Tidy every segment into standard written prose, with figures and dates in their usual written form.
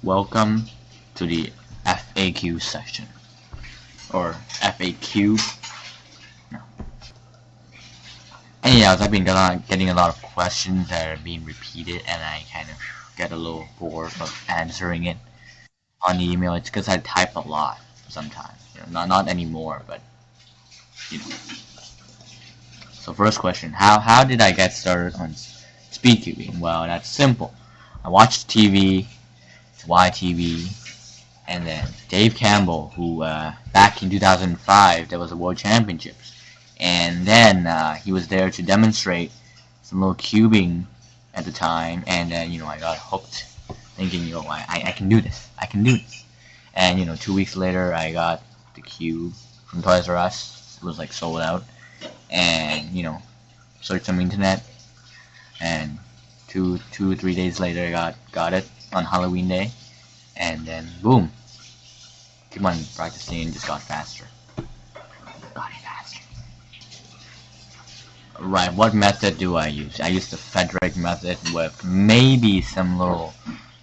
Welcome to the FAQ section, or FAQ. No. And yeah, I've been getting a lot of questions that are being repeated, and I kind of get a little bored of answering it on the email. It's because I type a lot sometimes. Not anymore, but you know. So first question: How did I get started on speedcubing? Well, that's simple. I watched TV. YTV, and then Dave Campbell, who back in 2005 there was a World Championships, and then he was there to demonstrate some little cubing at the time, and then I got hooked, thinking I can do this, and 2 weeks later I got the cube from Toys R Us. It was like sold out, and searched some internet, and 3 days later I got it on Halloween day, and then boom, keep on practicing and just got faster. Right, what method do I use? I use the Frederick method with maybe some little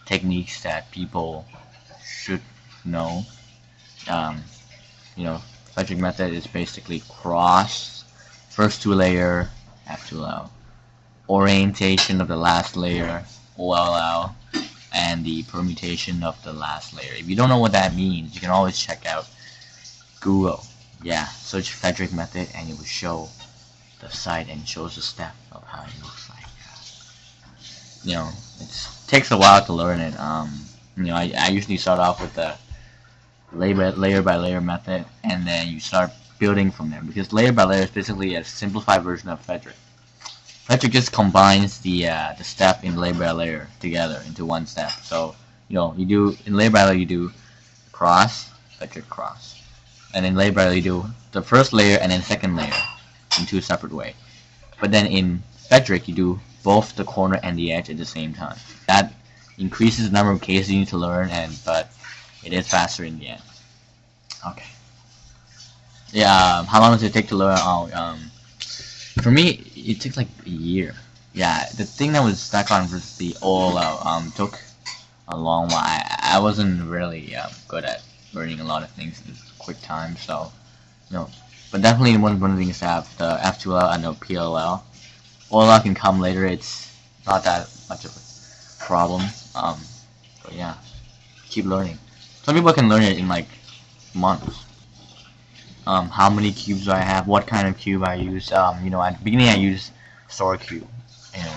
techniques that people should know. Frederick method is basically cross, first two layer, F2L, orientation of the last layer, OLL, and the permutation of the last layer. If you don't know what that means, you can always check out Google. Yeah, search Frederick method and it will show the site and shows the step of how it looks like. It takes a while to learn it. I usually start off with the layer by layer method, and then you start building from there, because layer by layer is basically a simplified version of Frederick. Frederick just combines the step in layer by layer together into one step. So you do in layer by layer you do cross, Frederick cross, and in layer by layer you do the first layer and then second layer in two separate ways. But then in Frederick you do both the corner and the edge at the same time. That increases the number of cases you need to learn, but it is faster in the end. Okay. Yeah. How long does it take to learn? For me, it took like a year. Yeah, the thing that was stuck on was the OLL. Took a long while. I wasn't really good at learning a lot of things in a quick time, so but definitely one of the things to have the F2L and the PLL. OLL can come later. It's not that much of a problem. But yeah, keep learning. Some people can learn it in like months. How many cubes do I have? What kind of cube I use? At the beginning I used store cube,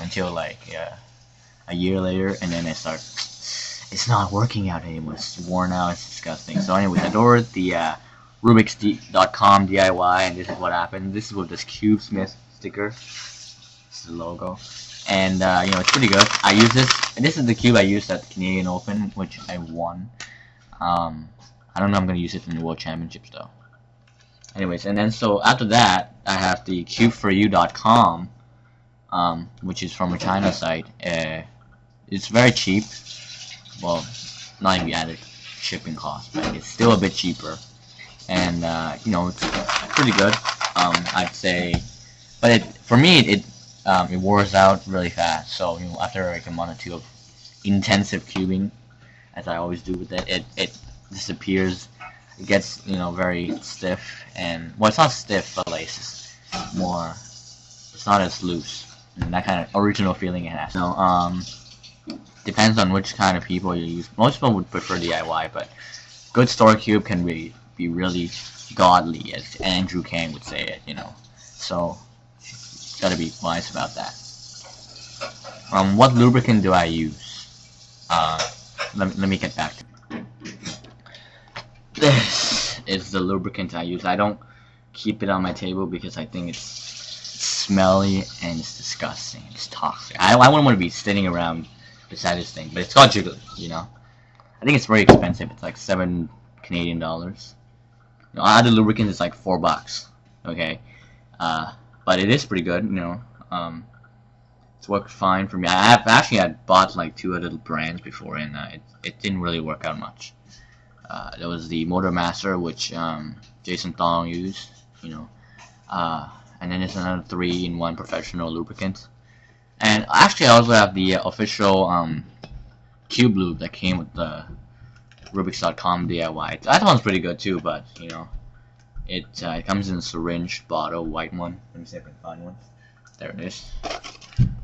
until like a year later, and then it's not working out anymore. It's worn out. It's disgusting. So anyways, I ordered the Rubik's.com DIY, and this is what happened. This is with this CubeSmith sticker. This is the logo, and it's pretty good. I use this, and this is the cube I used at the Canadian Open, which I won. I don't know if I'm gonna use it in the World Championships though. Anyways, and then so after that, I have the cubeforyou.com, which is from a China site. It's very cheap. Well, not even added shipping cost, but it's still a bit cheaper. And it's pretty good. I'd say, but for me, it wears out really fast. So after like a month or two of intensive cubing, as I always do with it, it disappears. It gets very stiff, and well, it's not stiff, but like it's just more. It's not as loose, and that kind of original feeling it has. Depends on which kind of people you use. Most people would prefer DIY, but good store cube can be really godly, as Andrew Kang would say it. So gotta be wise about that. What lubricant do I use? Let me get back to it. This is the lubricant I use. I don't keep it on my table because I think it's smelly and it's disgusting. It's toxic. I wouldn't want to be sitting around beside this thing, but it's called Jiggly, I think it's very expensive. It's like $7 Canadian. Other lubricants is like $4. Okay, but it is pretty good. It's worked fine for me. I've actually had bought like 2 other brands before, and it didn't really work out much. There was the Motor Master, which Jason Thong used, and then there's another 3-in-1 professional lubricant. And actually, I also have the official cube lube that came with the Rubik's.com DIY. That one's pretty good too, but you know, it comes in a syringe bottle, white one. Let me see if I can find one. There it is.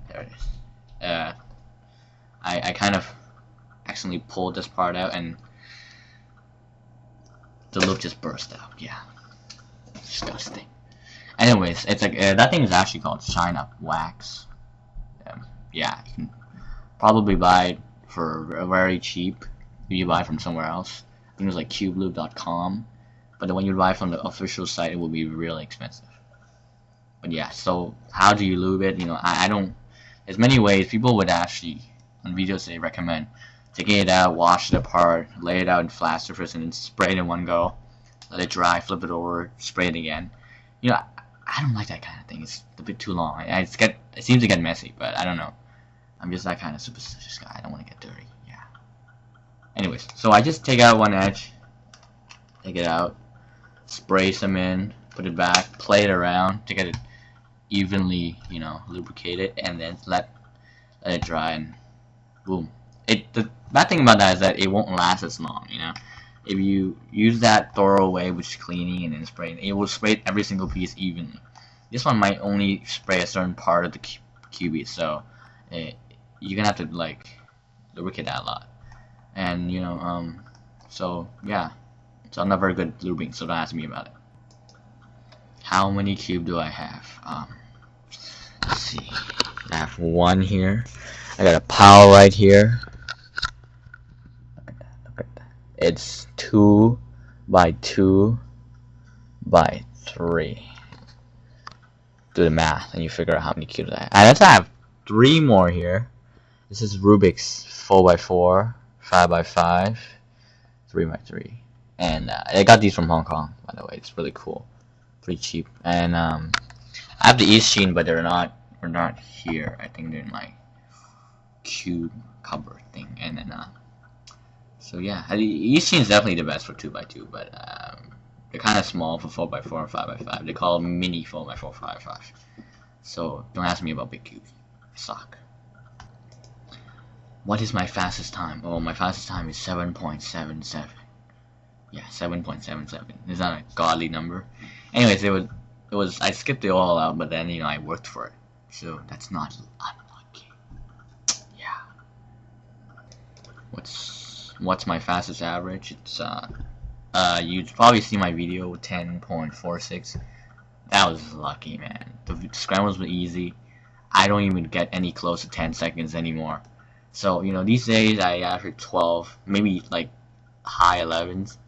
There it is. I kind of accidentally pulled this part out and the lube just burst out. Yeah, disgusting. Anyways, it's like that thing is actually called Shine Up Wax. Yeah, you can probably buy it for very cheap if you buy it from somewhere else. I think it was like cubelube.com, but when you buy from the official site, it will be really expensive. But yeah, so how do you lube it? You know, I don't. There's many ways. People would actually on videos they recommend taking it out, wash it apart, lay it out in flat surface, and then spray it in one go. Let it dry, flip it over, spray it again. You know, I don't like that kind of thing. It's a bit too long. It seems to get messy, but I don't know. I'm just that kind of superstitious guy. I don't want to get dirty. Yeah. Anyways, so I just take out one edge, take it out, spray some in, put it back, play it around to get it evenly, you know, lubricate it, and then let it dry, and boom. The bad thing about that is that it won't last as long, you know. If you use that thorough way, which is cleaning and then spraying, it will spray every single piece evenly. This one might only spray a certain part of the cubie, so you're gonna have to like lubricate that a lot. And you know, so yeah, so I'm not very good at lubing, so don't ask me about it. How many cube do I have? Let's see. I have one here. I got a pile right here. It's 2 by 2 by 3. Do the math and you figure out how many cubes I have. I have 3 more here. This is Rubik's 4x4, 5x5, 3x3. And I got these from Hong Kong, by the way. It's really cool. Pretty cheap. And I have the East Sheen, but they're not here. I think they're in my cube cupboard thing. And then so yeah, East Sheen is definitely the best for 2x2, but they're kind of small for 4x4 and 5x5. They call them mini 4x4, 5x5. So don't ask me about big cubes. I suck. What is my fastest time? Oh, my fastest time is 7.77. Yeah, 7.77. It's not a godly number. Anyways, it was. I skipped it all out, but then you know I worked for it, so that's not unlucky. Yeah. What's my fastest average? It's you'd probably see my video 10.46. That was lucky, man. The scrambles were easy. I don't even get any close to 10 seconds anymore. So you know these days I average 12, maybe like high 11s.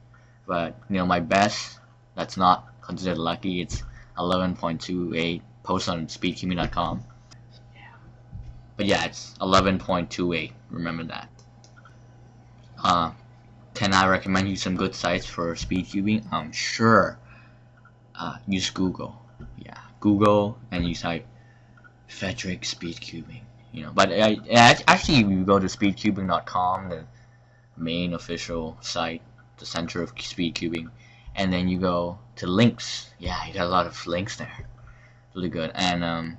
But you know my best, that's not considered lucky. It's 11.28. Post on speedcubing.com. Yeah. But yeah, it's 11.28. Remember that. Can I recommend you some good sites for speedcubing? Sure. Use Google. Yeah, Google, and you type Frederick speedcubing. You know, but actually, you go to speedcubing.com, the main official site, the center of speedcubing, and then you go to links. Yeah, you got a lot of links there. Really good. And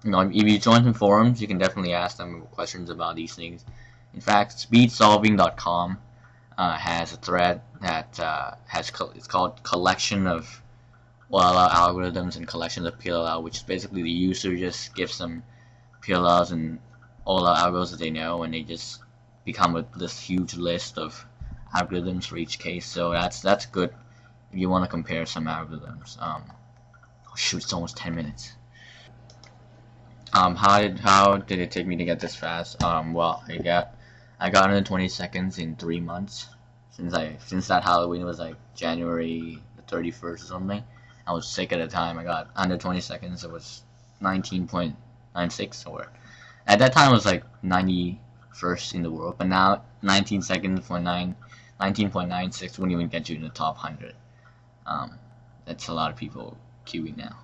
you know, if you join some forums, you can definitely ask them questions about these things. In fact, speedsolving.com has a thread that it's called collection of OLL algorithms and collection of PLL, which is basically the user just gives them PLLs and OLL algos that they know, and they just become this huge list of algorithms for each case. So that's good if you want to compare some algorithms. Oh shoot, it's almost 10 minutes. How did it take me to get this fast? Well, I got under 20 seconds in 3 months. Since that Halloween was like January the 31st or something. I was sick at the time. I got under 20 seconds. It was 19.96, or at that time it was like 91st in the world. But now 19 seconds for 19.96 wouldn't even get you in the top 100. That's a lot of people queuing now.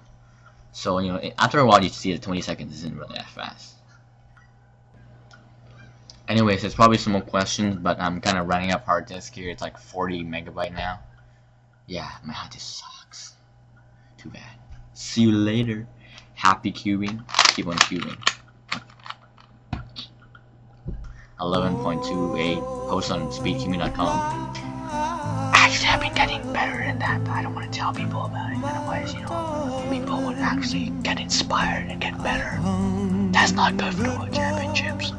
So you know, after a while you see that 20 seconds isn't really that fast. Anyways, there's probably some more questions, but I'm kind of running up hard disk here. It's like 40 megabyte now. Yeah, my hard disk sucks. Too bad. See you later. Happy cubing. Keep on cubing. 11.28 post on speedcubing.com. Actually, I've been getting better in that, but I don't want to tell people about it. Otherwise, people would actually get inspired and get better. That's not good for the world championships.